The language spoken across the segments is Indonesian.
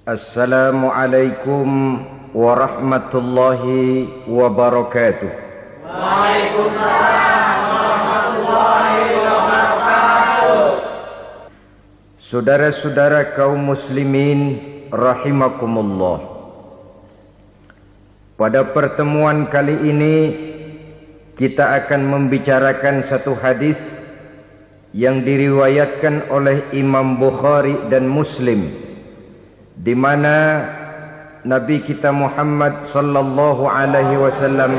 Assalamualaikum warahmatullahi wabarakatuh. Waalaikumsalam warahmatullahi wabarakatuh. Saudara-saudara kaum muslimin rahimakumullah. Pada pertemuan kali ini kita akan membicarakan satu hadis yang diriwayatkan oleh Imam Bukhari dan Muslim, di mana Nabi kita Muhammad sallallahu alaihi wasallam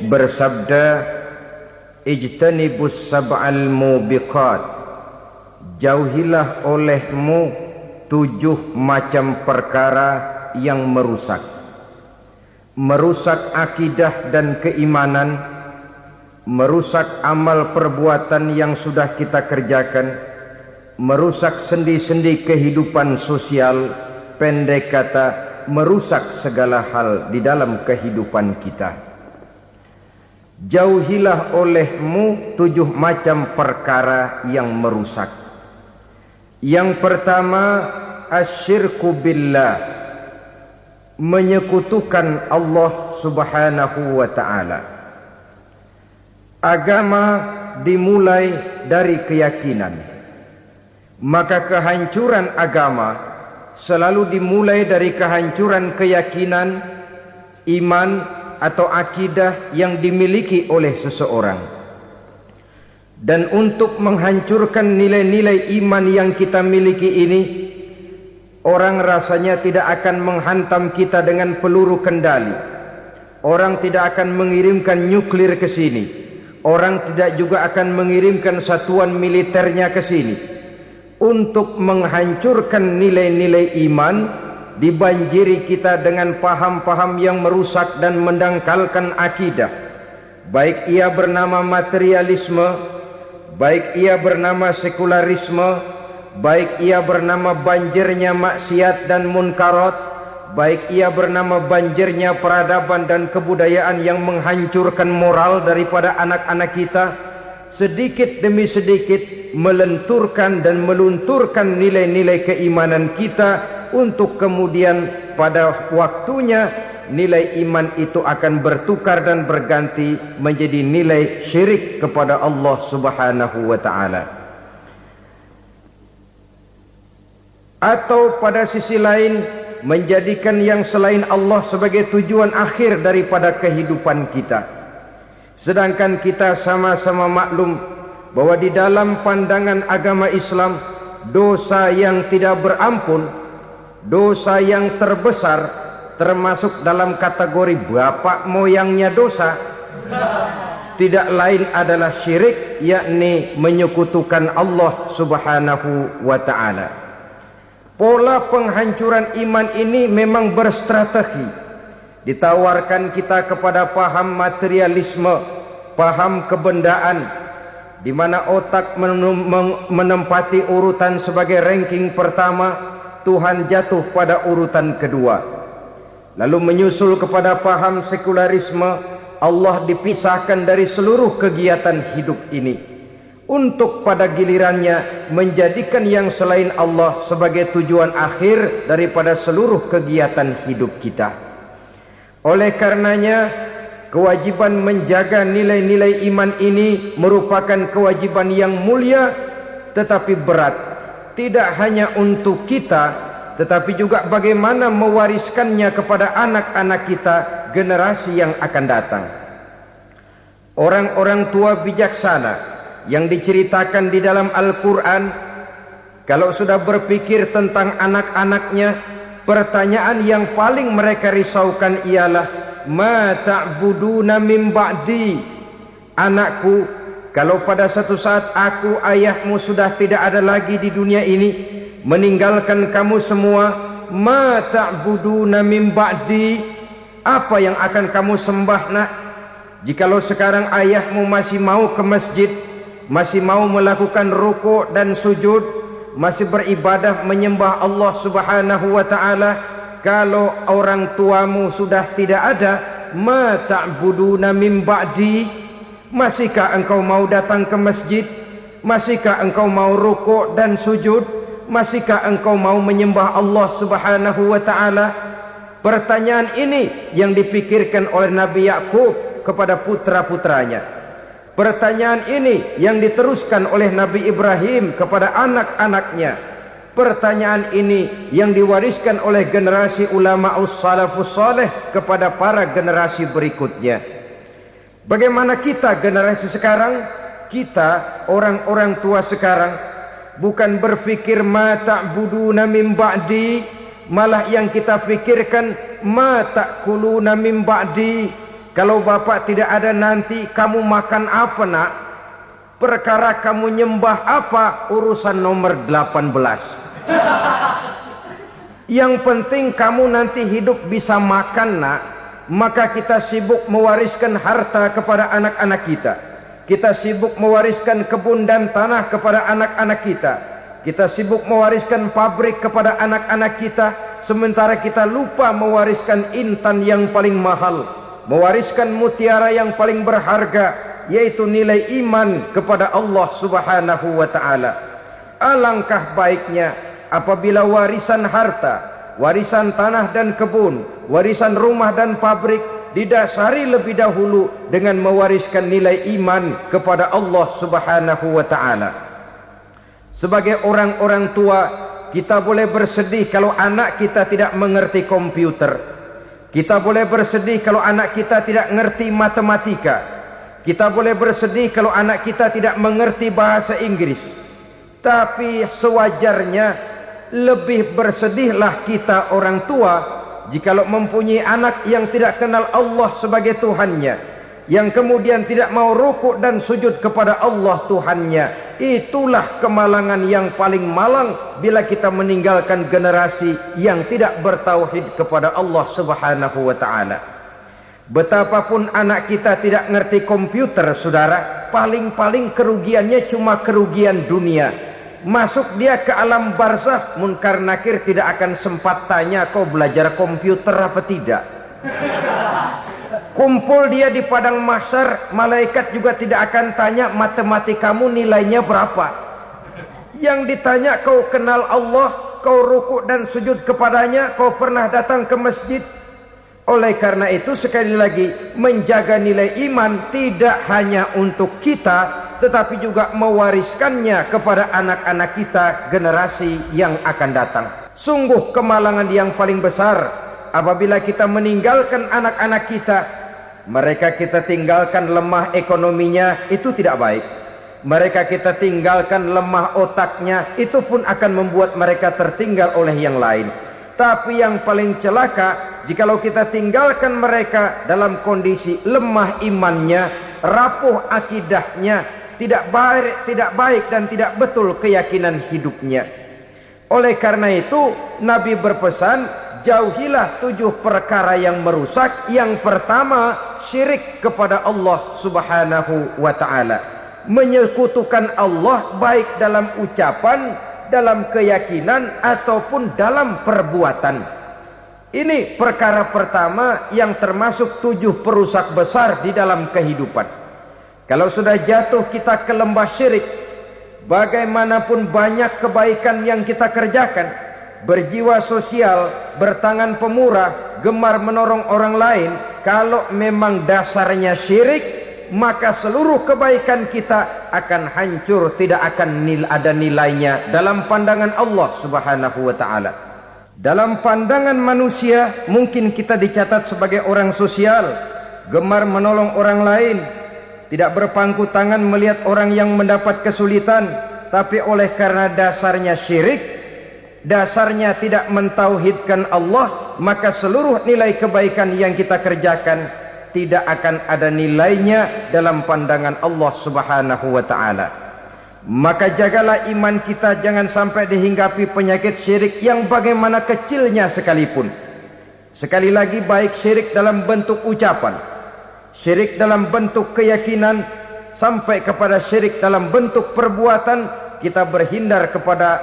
bersabda, "Ijtanibus sab'al mubiqat." Jauhilah olehmu 7 macam perkara yang merusak akidah dan keimanan, merusak amal perbuatan yang sudah kita kerjakan, merusak sendi-sendi kehidupan sosial, pendek kata merusak segala hal di dalam kehidupan kita. Jauhilah olehmu 7 macam perkara yang merusak. Yang pertama, asyirku billah, menyekutukan Allah subhanahu wa ta'ala. Agama dimulai dari keyakinan, maka kehancuran agama selalu dimulai dari kehancuran keyakinan, iman atau akidah yang dimiliki oleh seseorang. Dan untuk menghancurkan nilai-nilai iman yang kita miliki ini, orang rasanya tidak akan menghantam kita dengan peluru kendali. Orang tidak akan mengirimkan nuklir ke sini. Orang tidak juga akan mengirimkan satuan militernya ke sini untuk menghancurkan nilai-nilai iman. Dibanjiri kita dengan paham-paham yang merusak dan mendangkalkan akidah, baik ia bernama materialisme, baik ia bernama sekularisme, baik ia bernama banjirnya maksiat dan munkarat, baik ia bernama banjirnya peradaban dan kebudayaan yang menghancurkan moral daripada anak-anak kita. Sedikit demi sedikit melenturkan dan melunturkan nilai-nilai keimanan kita, untuk kemudian pada waktunya nilai iman itu akan bertukar dan berganti menjadi nilai syirik kepada Allah subhanahu wa ta'ala. Atau pada sisi lain, menjadikan yang selain Allah sebagai tujuan akhir daripada kehidupan kita. Sedangkan kita sama-sama maklum bahwa di dalam pandangan agama Islam, dosa yang tidak berampun, dosa yang terbesar, termasuk dalam kategori bapak moyangnya dosa, tidak lain adalah syirik, yakni menyekutukan Allah subhanahu wa ta'ala. Pola penghancuran iman ini memang berstrategi. Ditawarkan kita kepada paham materialisme, paham kebendaan, di mana otak menempati urutan sebagai ranking pertama, Tuhan jatuh pada urutan kedua. Lalu menyusul kepada paham sekularisme, Allah dipisahkan dari seluruh kegiatan hidup ini, untuk pada gilirannya menjadikan yang selain Allah sebagai tujuan akhir daripada seluruh kegiatan hidup kita. Oleh karenanya, kewajiban menjaga nilai-nilai iman ini merupakan kewajiban yang mulia tetapi berat. Tidak hanya untuk kita, tetapi juga bagaimana mewariskannya kepada anak-anak kita, generasi yang akan datang. Orang-orang tua bijaksana yang diceritakan di dalam Al-Quran, kalau sudah berpikir tentang anak-anaknya, pertanyaan yang paling mereka risaukan ialah, ma ta'buduna min ba'di. Anakku, kalau pada satu saat aku, ayahmu sudah tidak ada lagi di dunia ini, meninggalkan kamu semua, ma ta'buduna min ba'di, apa yang akan kamu sembah nak? Jikalau sekarang ayahmu masih mau ke masjid, masih mau melakukan rukuk dan sujud, masih beribadah menyembah Allah subhanahu wa ta'ala, kalau orang tuamu sudah tidak ada, ma ta'buduna min ba'di, masihkah engkau mau datang ke masjid? Masihkah engkau mau rukuk dan sujud? masihkah engkau mau menyembah Allah Subhanahu wa ta'ala? Pertanyaan ini yang dipikirkan oleh Nabi Yakub kepada putra-putranya. Pertanyaan ini yang diteruskan oleh Nabi Ibrahim kepada anak-anaknya. Pertanyaan ini yang diwariskan oleh generasi ulama salafus saleh kepada para generasi berikutnya. Bagaimana kita generasi sekarang? Kita orang-orang tua sekarang bukan berfikir ma ta'buduna min ba'di, malah yang kita fikirkan ma ta'kuluna min ba'di. Kalau bapak tidak ada nanti kamu makan apa nak? Perkara kamu nyembah apa urusan nomor 18. Yang penting kamu nanti hidup bisa makan nak. Maka kita sibuk mewariskan harta kepada anak-anak kita. Kita sibuk mewariskan kebun dan tanah kepada anak-anak kita. Kita sibuk mewariskan pabrik kepada anak-anak kita, sementara kita lupa mewariskan intan yang paling mahal, mewariskan mutiara yang paling berharga, yaitu nilai iman kepada Allah Subhanahu wa ta'ala. Alangkah baiknya apabila warisan harta, warisan tanah dan kebun, warisan rumah dan pabrik didasari lebih dahulu dengan mewariskan nilai iman kepada Allah Subhanahu wa ta'ala. Sebagai orang-orang tua, kita boleh bersedih kalau anak kita tidak mengerti komputer. Kita boleh bersedih kalau anak kita tidak mengerti matematika. Kita boleh bersedih kalau anak kita tidak mengerti bahasa Inggris. Tapi sewajarnya lebih bersedihlah kita orang tua jikalau mempunyai anak yang tidak kenal Allah sebagai Tuhannya, yang kemudian tidak mau rukuk dan sujud kepada Allah Tuhannya. Itulah kemalangan yang paling malang bila kita meninggalkan generasi yang tidak bertauhid kepada Allah Subhanahu wa ta'ala. Betapapun anak kita tidak ngerti komputer, saudara, paling-paling kerugiannya cuma kerugian dunia. Masuk dia ke alam barzakh, munkar nakir tidak akan sempat tanya kau belajar komputer apa tidak. Kumpul dia di padang mahsyar, malaikat juga tidak akan tanya matematikamu nilainya berapa. Yang ditanya kau kenal Allah, kau rukuk dan sujud kepadanya, kau pernah datang ke masjid. Oleh karena itu sekali lagi, menjaga nilai iman tidak hanya untuk kita, tetapi juga mewariskannya kepada anak-anak kita generasi yang akan datang. Sungguh kemalangan yang paling besar apabila kita meninggalkan anak-anak kita. Mereka kita tinggalkan lemah ekonominya, itu tidak baik. Mereka kita tinggalkan lemah otaknya, itu pun akan membuat mereka tertinggal oleh yang lain. Tapi yang paling celaka jikalau kita tinggalkan mereka dalam kondisi lemah imannya, rapuh akidahnya, tidak baik dan tidak betul keyakinan hidupnya. Oleh karena itu Nabi berpesan, jauhilah 7 perkara yang merusak. Yang pertama, syirik kepada Allah Subhanahu wa ta'ala. Menyekutukan Allah baik dalam ucapan, dalam keyakinan ataupun dalam perbuatan. Ini perkara pertama yang termasuk 7 perusak besar di dalam kehidupan. Kalau sudah jatuh kita ke lembah syirik, bagaimanapun banyak kebaikan yang kita kerjakan, berjiwa sosial, bertangan pemurah, gemar menolong orang lain, kalau memang dasarnya syirik, maka seluruh kebaikan kita akan hancur, tidak akan ada nilainya dalam pandangan Allah Subhanahu wa ta'ala. Dalam pandangan manusia mungkin kita dicatat sebagai orang sosial, gemar menolong orang lain, tidak berpangku tangan melihat orang yang mendapat kesulitan. Tapi oleh karena dasarnya syirik, dasarnya tidak mentauhidkan Allah, maka seluruh nilai kebaikan yang kita kerjakan tidak akan ada nilainya dalam pandangan Allah Subhanahu wa ta'ala. Maka jagalah iman kita jangan sampai dihinggapi penyakit syirik yang bagaimana kecilnya sekalipun. Sekali lagi, baik syirik dalam bentuk ucapan, syirik dalam bentuk keyakinan, sampai kepada syirik dalam bentuk perbuatan, kita berhindar kepada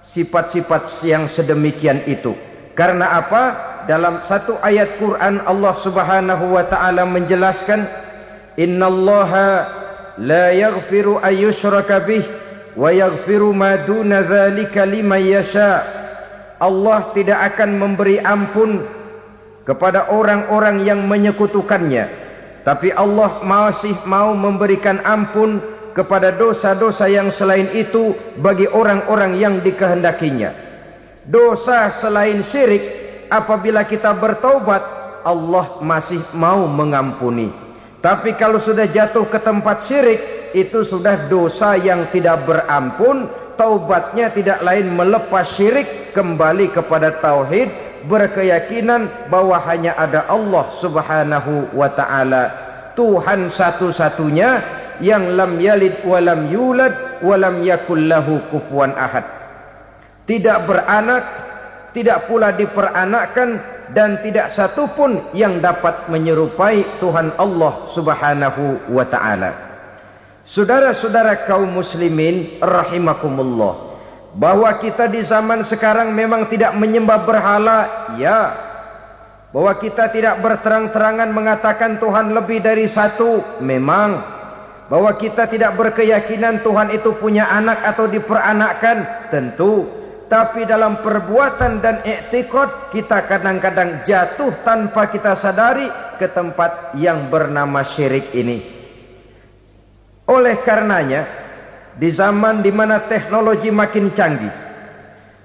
sifat-sifat yang sedemikian itu. Karena apa? Dalam satu ayat Quran Allah Subhanahu wa ta'ala menjelaskan, innallaha la yaghfiru ayyushraka bih wa yaghfiru ma duna dzalika liman yasha. Allah tidak akan memberi ampun kepada orang-orang yang menyekutukannya, tapi Allah masih mau memberikan ampun kepada dosa-dosa yang selain itu bagi orang-orang yang dikehendakinya. Dosa selain syirik, apabila kita bertaubat, Allah masih mau mengampuni. Tapi kalau sudah jatuh ke tempat syirik, itu sudah dosa yang tidak berampun. Taubatnya tidak lain melepas syirik, kembali kepada tauhid, berkeyakinan bahwa hanya ada Allah subhanahu wa ta'ala, Tuhan satu-satunya yang lam yalid walam yulad walam yakul lahu kufuwan ahad. Tidak beranak, tidak pula diperanakkan, dan tidak satupun yang dapat menyerupai Tuhan Allah subhanahu wa ta'ala. Saudara-saudara kaum muslimin rahimakumullah, bahwa kita di zaman sekarang memang tidak menyembah berhala, ya. Bahwa kita tidak berterang-terangan mengatakan Tuhan lebih dari satu, memang. Bahwa kita tidak berkeyakinan Tuhan itu punya anak atau diperanakkan, tentu. Tapi dalam perbuatan dan i'tiqad, kita kadang-kadang jatuh tanpa kita sadari ke tempat yang bernama syirik ini. Oleh karenanya, di zaman di mana teknologi makin canggih,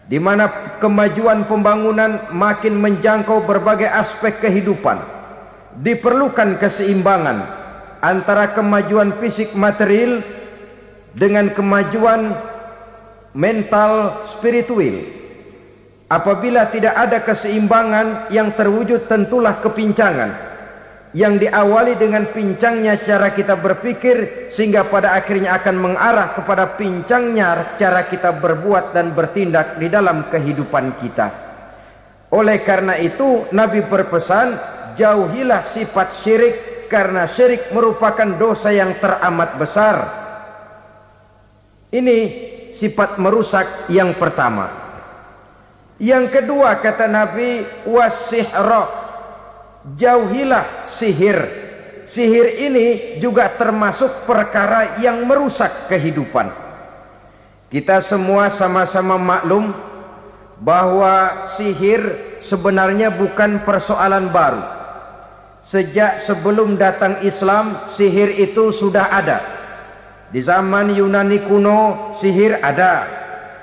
di mana kemajuan pembangunan makin menjangkau berbagai aspek kehidupan, diperlukan keseimbangan antara kemajuan fisik material dengan kemajuan mental spiritual. Apabila tidak ada keseimbangan, yang terwujud tentulah kepincangan, yang diawali dengan pincangnya cara kita berpikir, sehingga pada akhirnya akan mengarah kepada pincangnya cara kita berbuat dan bertindak di dalam kehidupan kita. Oleh karena itu Nabi berpesan, jauhilah sifat syirik, karena syirik merupakan dosa yang teramat besar. Ini sifat merusak yang pertama. Yang kedua, kata Nabi, wasihra, jauhilah sihir. Sihir ini juga termasuk perkara yang merusak kehidupan. Kita semua sama-sama maklum bahwa sihir sebenarnya bukan persoalan baru. Sejak sebelum datang Islam, sihir itu sudah ada. Di zaman Yunani kuno, sihir ada.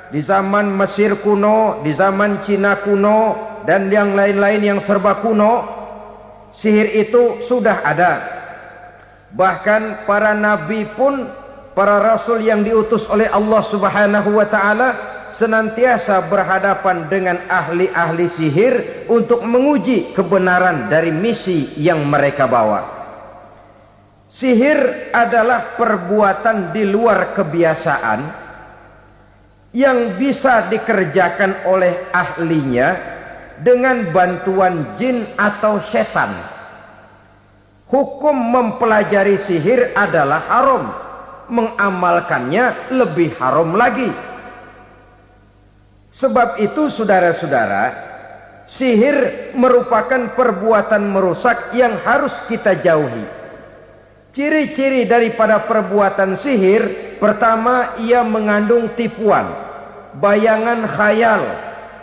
Di zaman Mesir kuno, di zaman Cina kuno, dan yang lain-lain yang serba kuno, sihir itu sudah ada. Bahkan para nabi pun, para rasul yang diutus oleh Allah subhanahu wa ta'ala, senantiasa berhadapan dengan ahli-ahli sihir untuk menguji kebenaran dari misi yang mereka bawa. Sihir adalah perbuatan di luar kebiasaan yang bisa dikerjakan oleh ahlinya dengan bantuan jin atau setan. Hukum mempelajari sihir adalah haram, mengamalkannya lebih haram lagi. Sebab itu saudara-saudara, sihir merupakan perbuatan merusak yang harus kita jauhi. Ciri-ciri daripada perbuatan sihir, pertama, ia mengandung tipuan, bayangan khayal.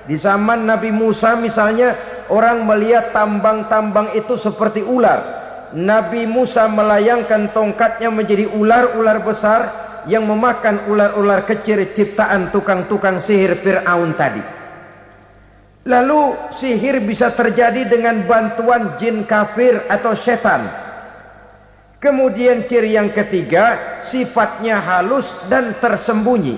Di zaman Nabi Musa misalnya, orang melihat tambang-tambang itu seperti ular. Nabi Musa melayangkan tongkatnya menjadi ular-ular besar yang memakan ular-ular kecil ciptaan tukang-tukang sihir Fir'aun tadi. Lalu sihir bisa terjadi dengan bantuan jin kafir atau setan. Kemudian ciri yang ketiga, sifatnya halus dan tersembunyi.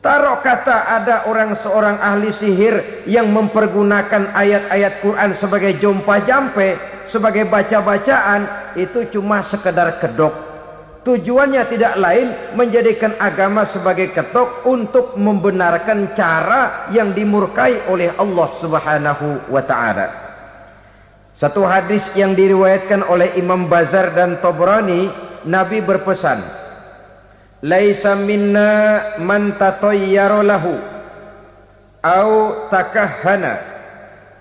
Taruh kata ada seorang ahli sihir yang mempergunakan ayat-ayat Quran sebagai jompa-jampe, sebagai baca-bacaan, itu cuma sekedar kedok. Tujuannya tidak lain menjadikan agama sebagai ketok untuk membenarkan cara yang dimurkai oleh Allah subhanahu wa ta'ala. Satu hadis yang diriwayatkan oleh Imam Bazar dan Tabrani, Nabi berpesan, laisa minna man tatayyara lahu au takahhana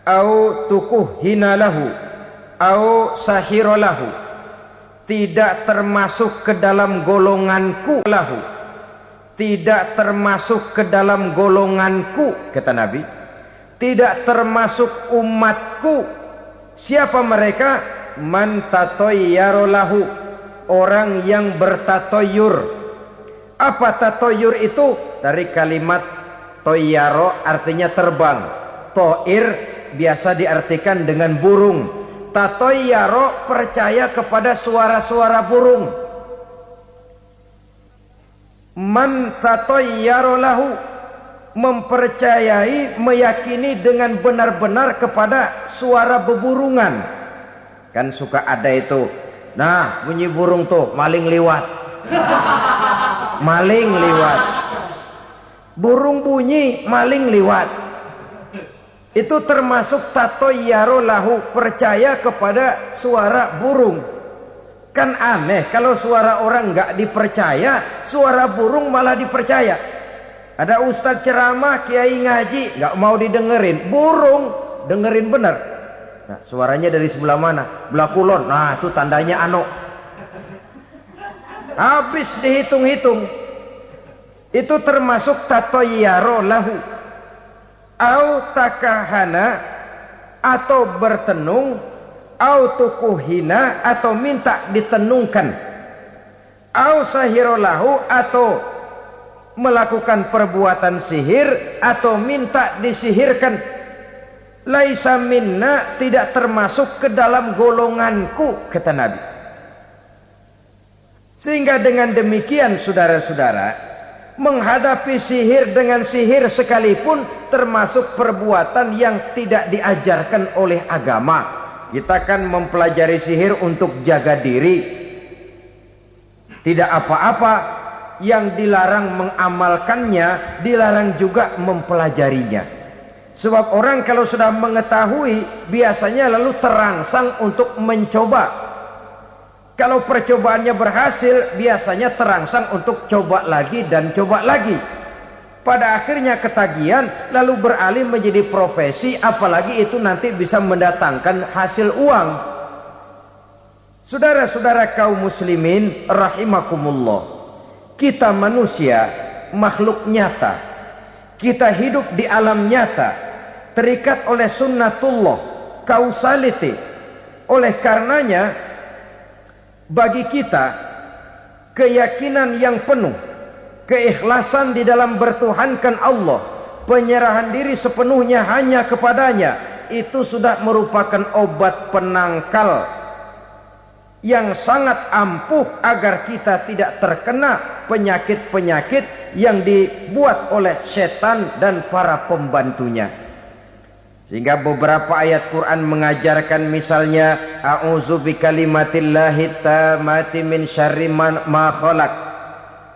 au tukuhhina lahu au sahira lahu. Tidak termasuk ke dalam golonganku lahu tidak termasuk ke dalam golonganku, kata Nabi, tidak termasuk umatku. Siapa mereka? Man tatoyyara lahu, orang yang bertatoyur. Apa tatoyur itu? Dari kalimat toyaro, artinya terbang. Toir biasa diartikan dengan burung. Tatoyaro percaya kepada suara-suara burung. Man tatoyyara lahu, mempercayai, meyakini dengan benar-benar kepada suara beburungan. Kan suka ada itu, nah bunyi burung tuh, maling liwat. Maling liwat, burung bunyi, maling liwat. Itu termasuk tatoyyara lahu, percaya kepada suara burung. Kan aneh kalau suara orang nggak dipercaya, suara burung malah dipercaya. Ada ustadz ceramah, kiai ngaji, nggak mau didengerin, burung dengerin bener. Nah, suaranya dari sebelah mana? Belah kulon. Nah, itu tandanya ano. Habis dihitung-hitung. Itu termasuk tatoyyara lahu. Au takahana, atau bertenung, au tukuhina, atau minta ditenungkan, au sahirolahu, atau melakukan perbuatan sihir, atau minta disihirkan. Laisa minna, tidak termasuk ke dalam golonganku, kata Nabi. Sehingga dengan demikian saudara-saudara, menghadapi sihir dengan sihir sekalipun termasuk perbuatan yang tidak diajarkan oleh agama. Kita kan mempelajari sihir untuk jaga diri, tidak apa-apa. Yang dilarang mengamalkannya, dilarang juga mempelajarinya. Sebab orang kalau sudah mengetahui, biasanya lalu terangsang untuk mencoba. Kalau percobaannya berhasil, biasanya terangsang untuk coba lagi dan coba lagi. Pada akhirnya ketagihan, lalu beralih menjadi profesi, apalagi itu nanti bisa mendatangkan hasil uang. Saudara-saudara kaum muslimin rahimakumullah, kita manusia makhluk nyata, kita hidup di alam nyata, terikat oleh sunnatullah, causality. Oleh karenanya bagi kita keyakinan yang penuh, keikhlasan di dalam bertuhankan Allah, penyerahan diri sepenuhnya hanya kepadanya, itu sudah merupakan obat penangkal yang sangat ampuh agar kita tidak terkena penyakit-penyakit yang dibuat oleh setan dan para pembantunya. Sehingga beberapa ayat Quran mengajarkan, misalnya a'udzu bikalimatillahi tammati min syarri ma khalaq,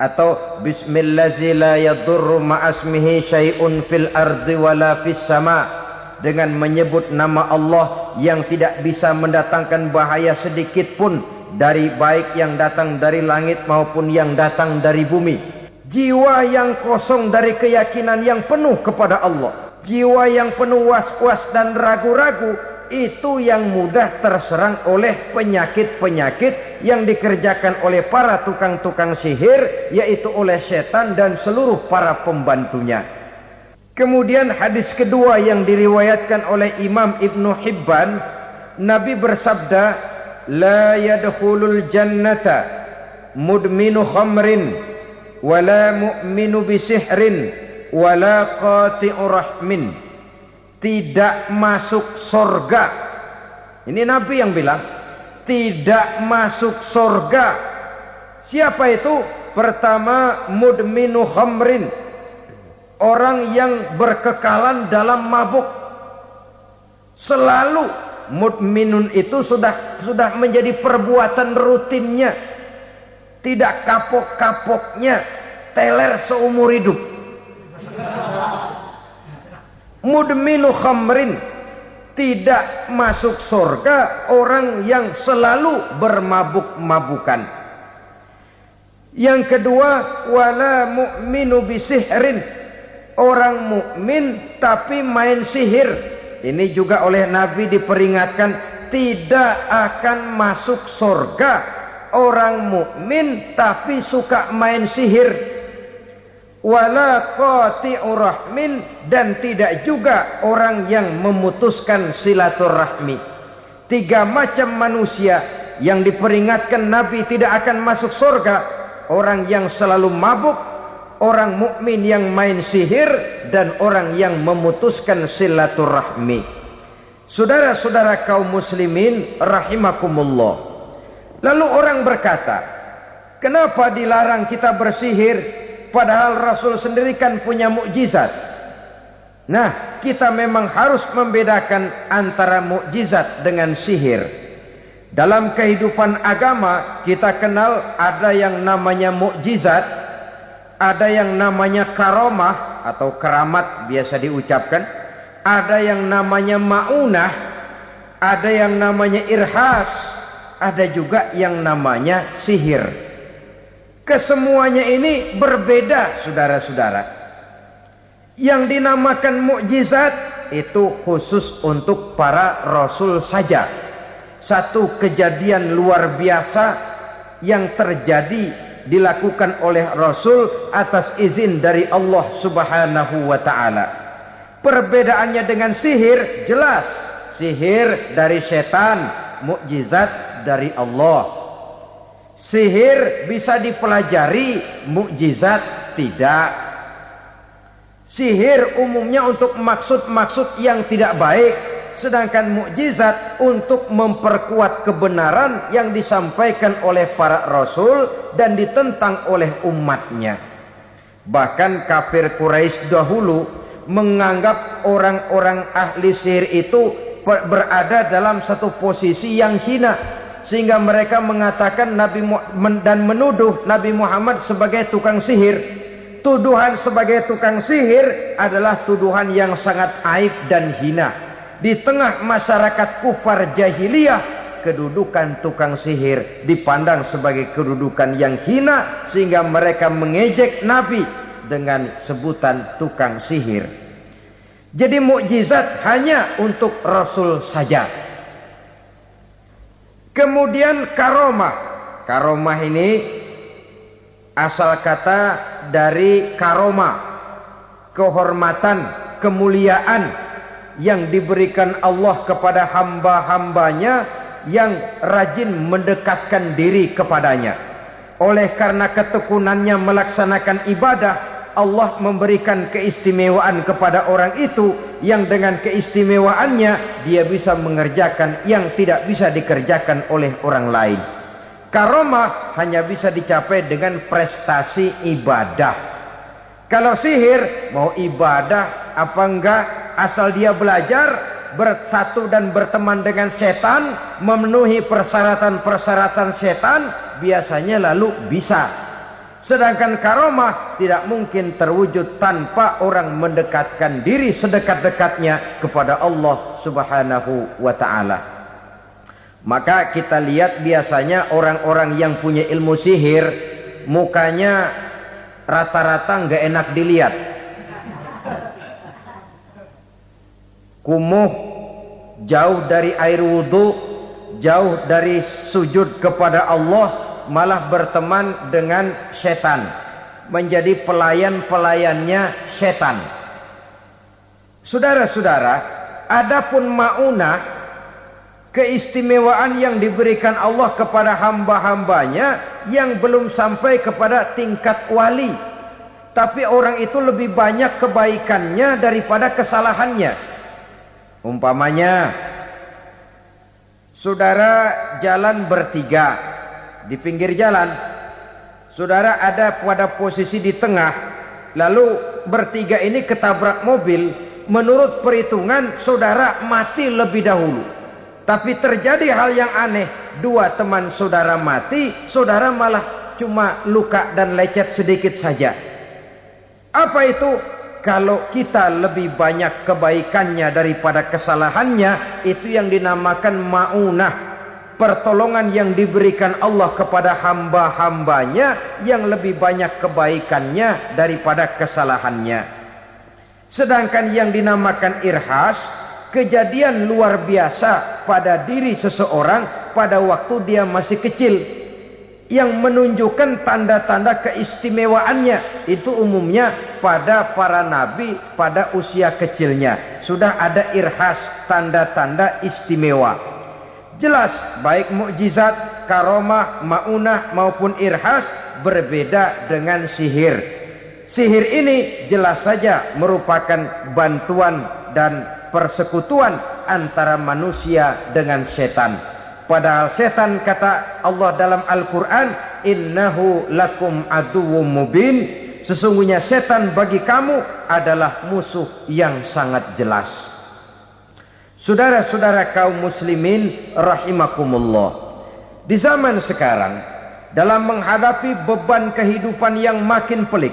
atau bismillazi la yadurru ma'asmihi syai'un fil ardi wala fis sama, dengan menyebut nama Allah yang tidak bisa mendatangkan bahaya sedikit pun, dari baik yang datang dari langit maupun yang datang dari bumi. Jiwa yang kosong dari keyakinan yang penuh kepada Allah, jiwa yang penuh was-was dan ragu-ragu, itu yang mudah terserang oleh penyakit-penyakit yang dikerjakan oleh para tukang-tukang sihir, yaitu oleh setan dan seluruh para pembantunya. Kemudian hadis kedua yang diriwayatkan oleh Imam Ibnu Hibban, Nabi bersabda, la yadkhulul jannata mudminu khamrin wala mu'minu bisihrin wala qati'u rahmin. Tidak masuk surga. Ini Nabi yang bilang, tidak masuk surga. Siapa itu? Pertama, mudminu khamrin, orang yang berkekalan dalam mabuk. Selalu mudminun itu sudah menjadi perbuatan rutinnya, tidak kapok-kapoknya, teler seumur hidup. Mudminu khamrin, tidak masuk surga orang yang selalu bermabuk-mabukan. Yang kedua, wala mu'minu bisihrin, orang mukmin tapi main sihir. Ini juga oleh Nabi diperingatkan, tidak akan masuk surga orang mukmin tapi suka main sihir. wala qati'u rahmin, dan tidak juga orang yang memutuskan silaturahmi. 3 macam manusia yang diperingatkan Nabi tidak akan masuk surga: orang yang selalu mabuk, orang mukmin yang main sihir, dan orang yang memutuskan silaturahmi. Saudara-saudara kaum muslimin rahimakumullah. Lalu orang berkata, kenapa dilarang kita bersihir padahal Rasul sendiri kan punya mukjizat? Nah, kita memang harus membedakan antara mukjizat dengan sihir. Dalam kehidupan agama kita kenal ada yang namanya mukjizat, ada yang namanya karomah atau keramat biasa diucapkan, ada yang namanya maunah, ada yang namanya irhas, ada juga yang namanya sihir. Kesemuanya ini berbeda, saudara-saudara. Yang dinamakan mukjizat itu khusus untuk para rasul saja. Satu kejadian luar biasa yang terjadi dilakukan oleh Rasul atas izin dari Allah Subhanahu wa ta'ala. Perbedaannya dengan sihir jelas. Sihir dari setan, mukjizat dari Allah. Sihir bisa dipelajari, mukjizat tidak. Sihir umumnya untuk maksud-maksud yang tidak baik, sedangkan mukjizat untuk memperkuat kebenaran yang disampaikan oleh para rasul dan ditentang oleh umatnya. Bahkan kafir Quraisy dahulu menganggap orang-orang ahli sihir itu berada dalam satu posisi yang hina, sehingga mereka mengatakan dan menuduh Nabi Muhammad sebagai tukang sihir. Tuduhan sebagai tukang sihir adalah tuduhan yang sangat aib dan hina. Di tengah masyarakat kufar jahiliyah, kedudukan tukang sihir dipandang sebagai kedudukan yang hina, sehingga mereka mengejek Nabi dengan sebutan tukang sihir. Jadi mukjizat hanya untuk Rasul saja. Kemudian karomah. Karomah ini asal kata dari karoma, kehormatan, kemuliaan yang diberikan Allah kepada hamba-hambanya yang rajin mendekatkan diri kepadanya. Oleh karena ketekunannya melaksanakan ibadah, Allah memberikan keistimewaan kepada orang itu, yang dengan keistimewaannya dia bisa mengerjakan yang tidak bisa dikerjakan oleh orang lain. Karomah hanya bisa dicapai dengan prestasi ibadah. Kalau sihir mau ibadah apa enggak, asal dia belajar, bersatu dan berteman dengan setan, memenuhi persyaratan-persyaratan setan, biasanya lalu bisa. Sedangkan karomah tidak mungkin terwujud tanpa orang mendekatkan diri sedekat-dekatnya kepada Allah Subhanahu wa ta'ala. Maka kita lihat biasanya orang-orang yang punya ilmu sihir, mukanya rata-rata nggak enak dilihat. Kumuh, jauh dari air wudhu, jauh dari sujud kepada Allah, malah berteman dengan setan, menjadi pelayan-pelayannya setan. Saudara-saudara, adapun maunah, keistimewaan yang diberikan Allah kepada hamba-hambanya yang belum sampai kepada tingkat wali, tapi orang itu lebih banyak kebaikannya daripada kesalahannya. Umpamanya, saudara jalan bertiga di pinggir jalan, saudara ada pada posisi di tengah, lalu bertiga ini ketabrak mobil. Menurut perhitungan saudara mati lebih dahulu, tapi terjadi hal yang aneh, 2 teman saudara mati, saudara malah cuma luka dan lecet sedikit saja. Apa itu? Kalau kita lebih banyak kebaikannya daripada kesalahannya, itu yang dinamakan maunah, pertolongan yang diberikan Allah kepada hamba-hambanya yang lebih banyak kebaikannya daripada kesalahannya. Sedangkan yang dinamakan irhas, kejadian luar biasa pada diri seseorang pada waktu dia masih kecil. yang menunjukkan tanda-tanda keistimewaannya. Itu umumnya pada para nabi pada usia kecilnya sudah ada irhas, tanda-tanda istimewa. Jelas baik mukjizat, karomah, maunah maupun irhas berbeda dengan sihir. Sihir ini jelas saja merupakan bantuan dan persekutuan antara manusia dengan setan. Padahal setan, kata Allah dalam Al-Quran, innahu lakum aduwwum mubin, sesungguhnya setan bagi kamu adalah musuh yang sangat jelas. Saudara-saudara kaum muslimin rahimakumullah, di zaman sekarang dalam menghadapi beban kehidupan yang makin pelik,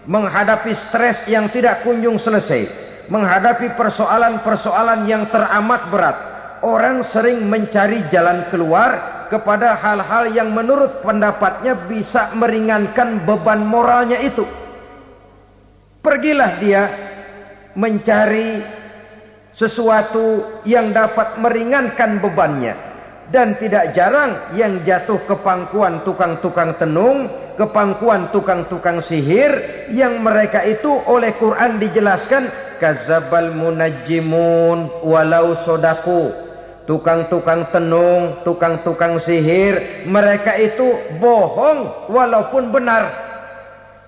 menghadapi stres yang tidak kunjung selesai, menghadapi persoalan-persoalan yang teramat berat, orang sering mencari jalan keluar kepada hal-hal yang menurut pendapatnya bisa meringankan beban moralnya itu. Pergilah dia mencari sesuatu yang dapat meringankan bebannya. Dan tidak jarang yang jatuh ke pangkuan tukang-tukang tenung, ke pangkuan tukang-tukang sihir, yang mereka itu oleh Quran dijelaskan kadzabal munajjimun walau sodaku. Tukang-tukang tenung, tukang-tukang sihir, mereka itu bohong walaupun benar.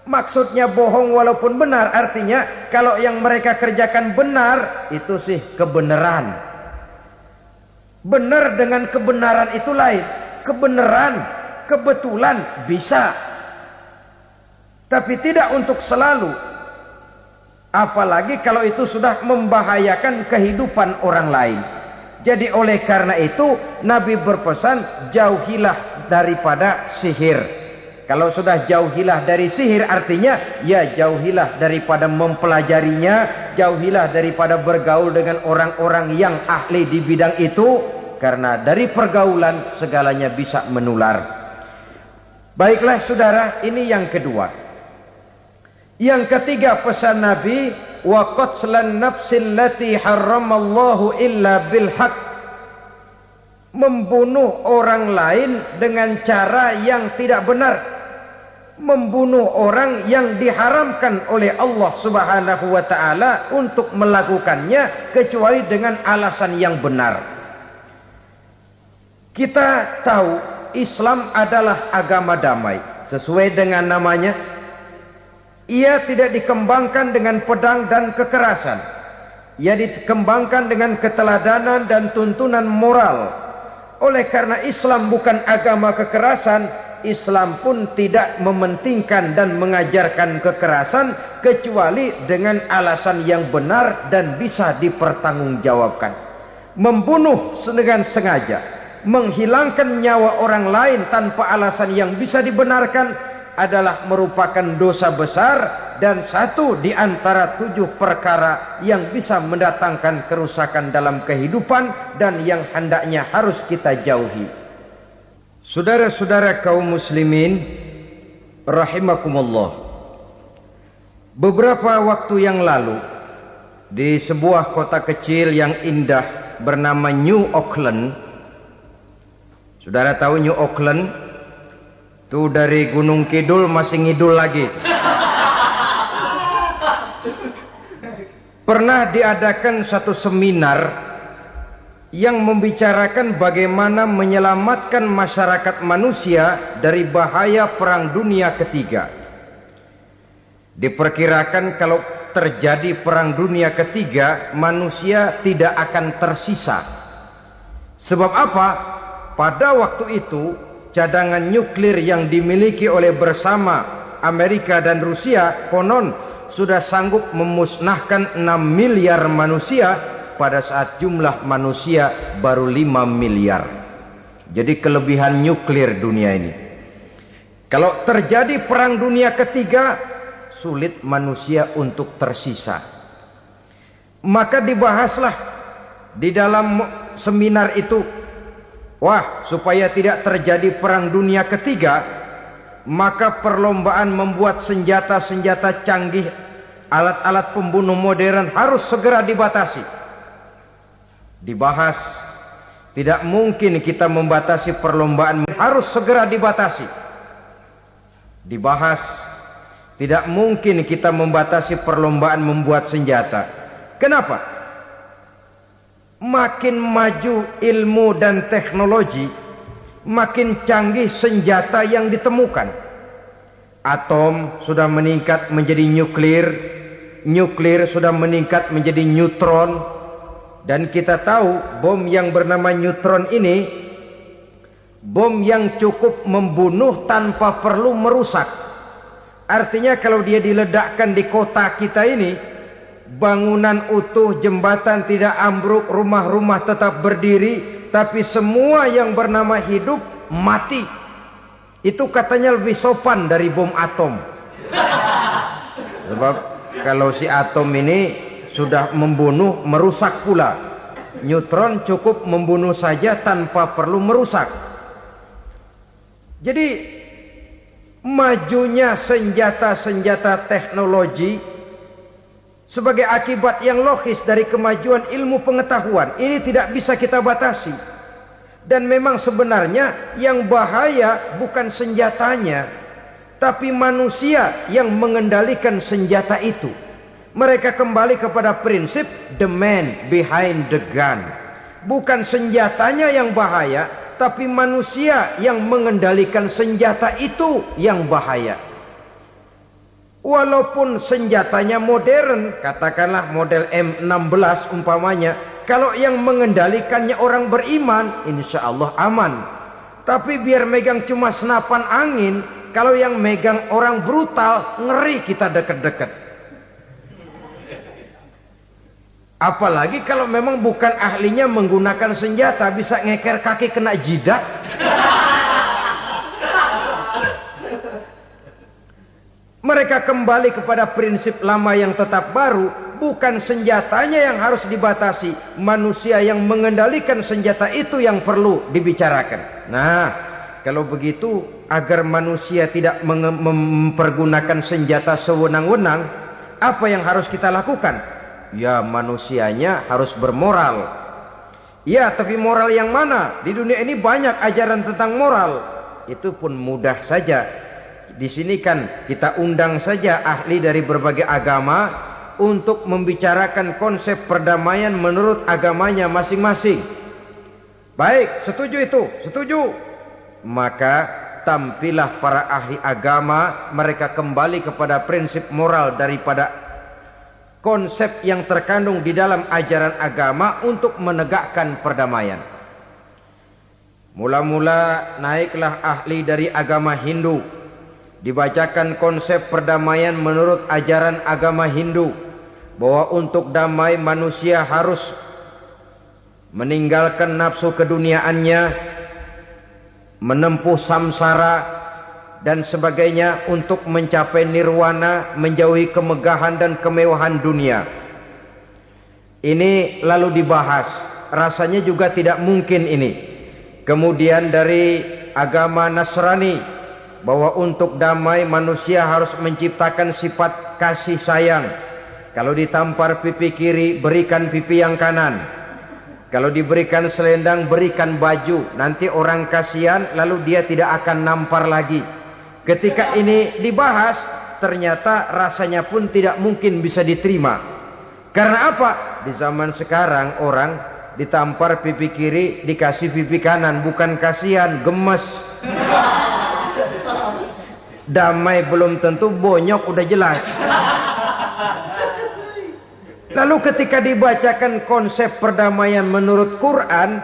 Maksudnya bohong walaupun benar, artinya kalau yang mereka kerjakan benar, itu sih kebenaran. Benar dengan kebenaran itu lain. Kebenaran, kebetulan bisa, tapi tidak untuk selalu. Apalagi kalau itu sudah membahayakan kehidupan orang lain. Jadi oleh karena itu Nabi berpesan, jauhilah daripada sihir. Kalau sudah jauhilah dari sihir, artinya ya jauhilah daripada mempelajarinya, jauhilah daripada bergaul dengan orang-orang yang ahli di bidang itu, karena dari pergaulan segalanya bisa menular. Baiklah saudara, ini yang kedua. Yang ketiga pesan Nabi, wa qatlan nafsil lati harramallahu illa bil haq, membunuh orang lain dengan cara yang tidak benar, membunuh orang yang diharamkan oleh Allah Subhanahu wa taala untuk melakukannya kecuali dengan alasan yang benar. Kita tahu Islam adalah agama damai, sesuai dengan namanya. Ia tidak dikembangkan dengan pedang dan kekerasan. Ia dikembangkan dengan keteladanan dan tuntunan moral. Oleh karena Islam bukan agama kekerasan, Islam pun tidak mementingkan dan mengajarkan kekerasan kecuali dengan alasan yang benar dan bisa dipertanggungjawabkan. Membunuh dengan sengaja, menghilangkan nyawa orang lain tanpa alasan yang bisa dibenarkan adalah merupakan dosa besar dan satu di antara 7 perkara yang bisa mendatangkan kerusakan dalam kehidupan dan yang hendaknya harus kita jauhi. Saudara-saudara kaum muslimin rahimakumullah, beberapa waktu yang lalu di sebuah kota kecil yang indah bernama New Auckland. Saudara tahu New Auckland? Itu dari Gunung Kidul masih ngidul lagi. Pernah diadakan satu seminar yang membicarakan bagaimana menyelamatkan masyarakat manusia dari bahaya Perang Dunia Ketiga. Diperkirakan kalau terjadi Perang Dunia Ketiga, manusia tidak akan tersisa. Sebab apa? Pada waktu itu cadangan nuklir yang dimiliki oleh bersama Amerika dan Rusia konon sudah sanggup memusnahkan 6 miliar manusia pada saat jumlah manusia baru 5 miliar. Jadi kelebihan nuklir dunia ini. Kalau terjadi Perang Dunia Ketiga, sulit manusia untuk tersisa. Maka dibahaslah di dalam seminar itu, wah, supaya tidak terjadi Perang Dunia Ketiga, maka perlombaan membuat senjata-senjata canggih, alat-alat pembunuh modern harus segera dibatasi. Dibahas, tidak mungkin kita membatasi perlombaan, harus segera dibatasi. dibahas. Tidak mungkin kita membatasi perlombaan membuat senjata. Kenapa? Makin maju ilmu dan teknologi, makin canggih senjata yang ditemukan. Atom sudah meningkat menjadi nuklir, nuklir sudah meningkat menjadi neutron, dan kita tahu bom yang bernama neutron ini bom yang cukup membunuh tanpa perlu merusak. Artinya kalau dia diledakkan di kota kita ini, bangunan utuh, jembatan tidak ambruk, rumah-rumah tetap berdiri, tapi semua yang bernama hidup mati. Itu katanya lebih sopan dari bom atom. Sebab kalau si atom ini sudah membunuh, merusak pula. Neutron cukup membunuh saja tanpa perlu merusak. Jadi majunya senjata-senjata teknologi sebagai akibat yang logis dari kemajuan ilmu pengetahuan ini tidak bisa kita batasi. Dan memang sebenarnya yang bahaya bukan senjatanya, tapi manusia yang mengendalikan senjata itu. Mereka kembali kepada prinsip the man behind the gun. Bukan senjatanya yang bahaya, tapi manusia yang mengendalikan senjata itu yang bahaya. Walaupun senjatanya modern, katakanlah model M16 umpamanya, kalau yang mengendalikannya orang beriman, insya Allah aman. Tapi biar megang cuma senapan angin, kalau yang megang orang brutal, ngeri kita deket-deket. Apalagi kalau memang bukan ahlinya menggunakan senjata, bisa ngeker kaki kena jidat. Mereka kembali kepada prinsip lama yang tetap baru. Bukan senjatanya yang harus dibatasi, manusia yang mengendalikan senjata itu yang perlu dibicarakan. Nah, kalau begitu, agar manusia tidak mempergunakan senjata sewenang-wenang, apa yang harus kita lakukan? Ya, manusianya harus bermoral. Ya, tapi moral yang mana? Di dunia ini banyak ajaran tentang moral. Itu pun mudah saja. Di sini kan kita undang saja ahli dari berbagai agama untuk membicarakan konsep perdamaian menurut agamanya masing-masing. Baik, setuju itu? Setuju. Maka tampillah para ahli agama, mereka kembali kepada prinsip moral daripada konsep yang terkandung di dalam ajaran agama untuk menegakkan perdamaian. Mula-mula naiklah ahli dari agama Hindu, dibacakan konsep perdamaian menurut ajaran agama Hindu, bahwa untuk damai manusia harus meninggalkan nafsu keduniaannya, menempuh samsara dan sebagainya untuk mencapai nirwana, menjauhi kemegahan dan kemewahan dunia. Ini lalu dibahas, rasanya juga tidak mungkin ini. Kemudian dari agama Nasrani, bahwa untuk damai manusia harus menciptakan sifat kasih sayang. Kalau ditampar pipi kiri, berikan pipi yang kanan. Kalau diberikan selendang, berikan baju. Nanti orang kasihan, lalu dia tidak akan nampar lagi. Ketika ini dibahas, ternyata rasanya pun tidak mungkin bisa diterima. Karena apa? Di zaman sekarang orang ditampar pipi kiri, dikasih pipi kanan. Bukan kasihan, gemes. Damai belum tentu, bonyok udah jelas. Lalu ketika dibacakan konsep perdamaian menurut Quran,